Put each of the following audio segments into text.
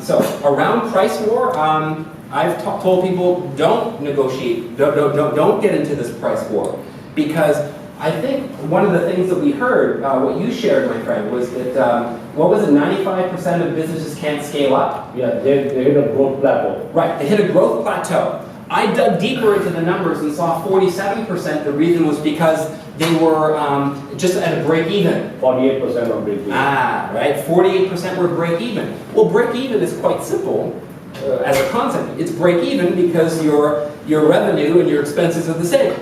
So around price war, I've told people don't negotiate, don't get into this price war, because I think one of the things that we heard, what you shared, my friend, was that, what was it, 95% of businesses can't scale up? Yeah, they hit a growth plateau. Right, they hit a growth plateau. I dug deeper into the numbers and saw 47%. The reason was because they were just at a break even. 48% of break even. Ah, right, 48% were break even. Well, break even is quite simple as a concept. It's break even because your revenue and your expenses are the same.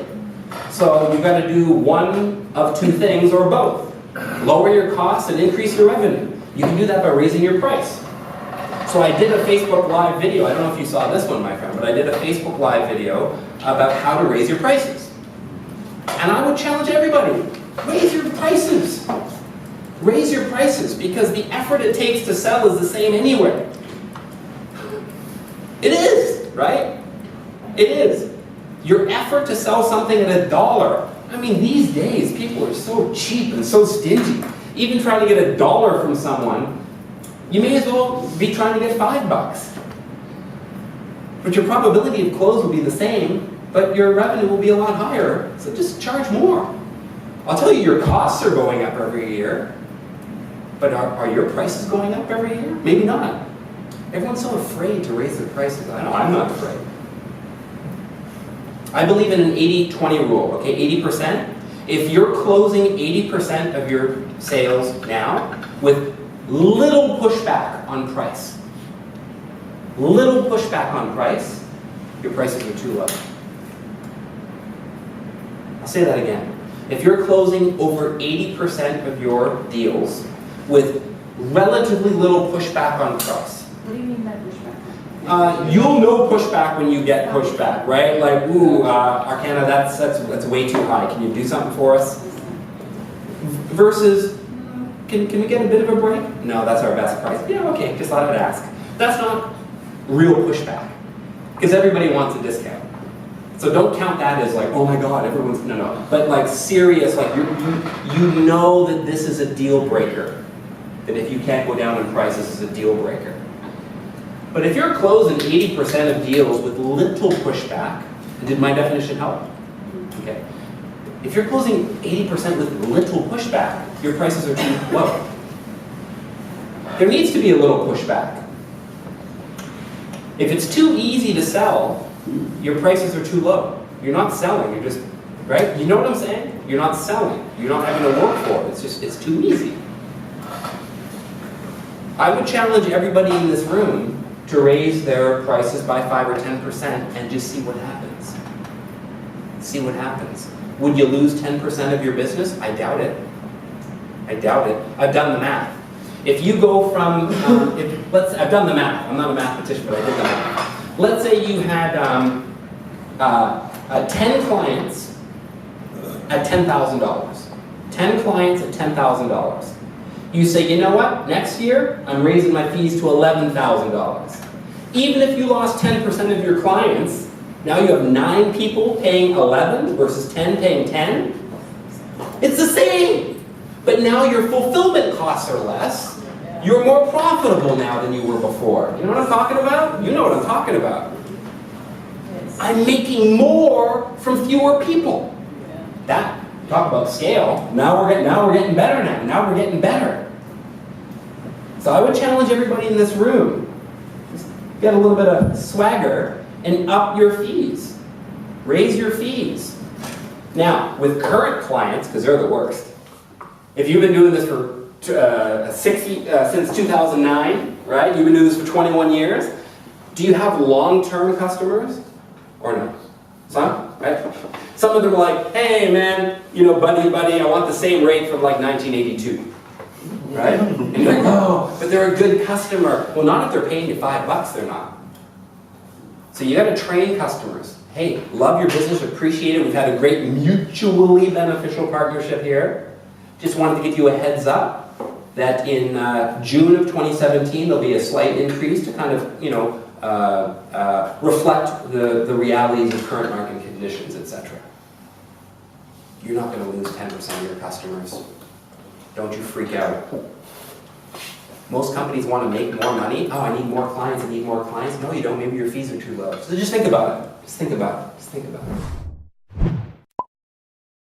So you've got to do one of two things or both. Lower your costs and increase your revenue. You can do that by raising your price. So I did a Facebook Live video. I don't know if you saw this one, my friend, but I did a Facebook Live video about how to raise your prices. And I would challenge everybody, raise your prices. Raise your prices, because the effort it takes to sell is the same anywhere. It is, right? It is. Your effort to sell something at $1, I mean, these days, people are so cheap and so stingy. Even trying to get $1 from someone, you may as well be trying to get $5. But your probability of close will be the same, but your revenue will be a lot higher, so just charge more. I'll tell you, your costs are going up every year, but are your prices going up every year? Maybe not. Everyone's so afraid to raise their prices. I know, I'm not afraid. I believe in an 80-20 rule, okay, 80%. If you're closing 80% of your sales now with little pushback on price, little pushback on price, your prices are too low. I'll say that again. If you're closing over 80% of your deals with relatively little pushback on price. What do you mean by pushback? You'll know pushback when you get pushback, right? Like, ooh, Arcana, that's way too high. Can you do something for us? Versus, can we get a bit of a break? No, that's our best price. Yeah, okay, just thought I'd ask. That's not real pushback, because everybody wants a discount. So don't count that as like, oh my God, everyone's, no. But like serious, like you know that this is a deal breaker. That if you can't go down in price, this is a deal breaker. But if you're closing 80% of deals with little pushback, did my definition help? Okay. If you're closing 80% with little pushback, your prices are too low. There needs to be a little pushback. If it's too easy to sell, your prices are too low. You're not selling, you're just, right? You know what I'm saying? You're not selling. You're not having to work for it. It's too easy. I would challenge everybody in this room to raise their prices by 5 or 10% and just see what happens. See what happens. Would you lose 10% of your business? I doubt it. I doubt it. I've done the math. If you go from, I've done the math. I'm not a mathematician, but I did the math. Let's say you had 10 clients at $10,000. 10 clients at $10,000. You say, you know what? Next year, I'm raising my fees to $11,000. Even if you lost 10% of your clients, now you have 9 people paying 11 versus 10 paying 10. It's the same. But now your fulfillment costs are less. You're more profitable now than you were before. You know what I'm talking about? You know what I'm talking about. I'm making more from fewer people. That, talk about scale. Now we're getting better now. Now we're getting better. So I would challenge everybody in this room, just get a little bit of swagger and up your fees. Raise your fees. Now, with current clients, because they're the worst, if you've been doing this for since 2009, right? You've been doing this for 21 years. Do you have long-term customers or no? Some, right? Some of them are like, hey man, you know, buddy, I want the same rate from like 1982, right? And you're like, oh, but they're a good customer. Well, not if they're paying you $5, they're not. So you got to train customers. Hey, love your business, appreciate it. We've had a great mutually beneficial partnership here. Just wanted to give you a heads up that in June of 2017 there'll be a slight increase to kind of, you know, reflect the realities of current market conditions, etc. You're not going to lose 10% of your customers. Don't you freak out. Most companies want to make more money. Oh, I need more clients, I need more clients. No, you don't. Maybe your fees are too low. So just think about it. Just think about it. Just think about it.